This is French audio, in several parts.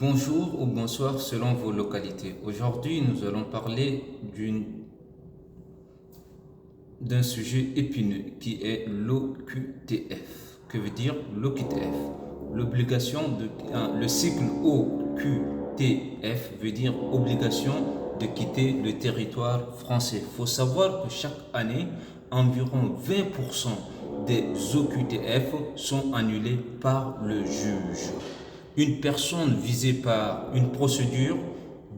Bonjour ou bonsoir selon vos localités. Aujourd'hui, nous allons parler d'un sujet épineux qui est l'OQTF. Que veut dire l'OQTF? Le cycle OQTF veut dire obligation de quitter le territoire français. Il faut savoir que chaque année, environ 20% des OQTF sont annulés par le juge. Une personne visée par une procédure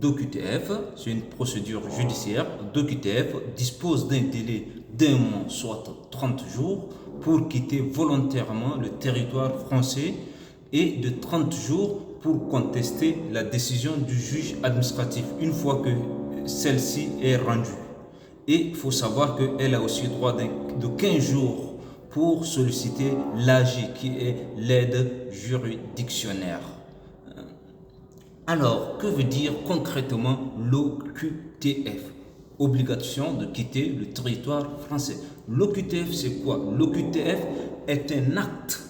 d'OQTF, c'est une procédure judiciaire d'OQTF, dispose d'un délai d'un mois, soit 30 jours, pour quitter volontairement le territoire français et de 30 jours pour contester la décision du juge administratif une fois que celle-ci est rendue. Et il faut savoir qu'elle a aussi droit de 15 jours pour solliciter l'AJ, qui est l'aide juridictionnaire. Alors, que veut dire concrètement l'OQTF? Obligation de quitter le territoire français. L'OQTF, c'est quoi? L'OQTF est un acte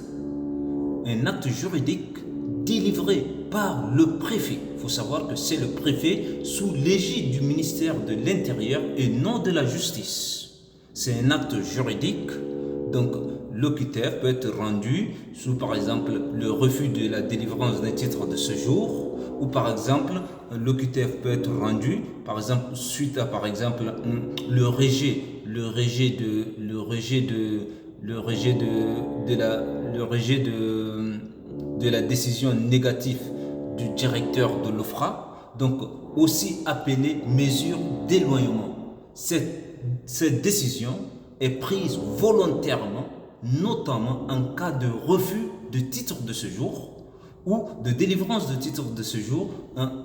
juridique délivré par le préfet. Il faut savoir que c'est le préfet sous l'égide du ministère de l'Intérieur et non de la justice. C'est un acte juridique. Donc, l'OQTF peut être rendu sous, par exemple, le refus de la délivrance d'un titre de séjour, ou par exemple, l'OQTF peut être rendu, par exemple, suite à, par exemple, le rejet de la décision négative du directeur de l'OFPRA, donc aussi appelée mesure d'éloignement. Cette décision est prise volontairement, notamment en cas de refus de titre de séjour ou de délivrance de titre de séjour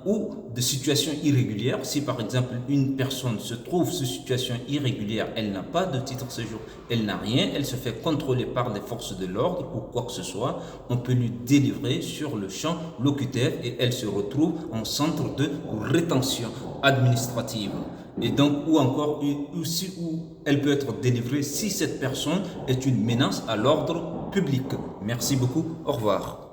ou de situation irrégulière. Si par exemple une personne se trouve sous situation irrégulière, elle n'a pas de titre de séjour, elle n'a rien, elle se fait contrôler par les forces de l'ordre ou quoi que ce soit, on peut lui délivrer sur le champ l'OQTF et elle se retrouve en centre de rétention administrative. Et donc, ou encore, aussi où elle peut être délivrée si cette personne est une menace à l'ordre public. Merci beaucoup, au revoir.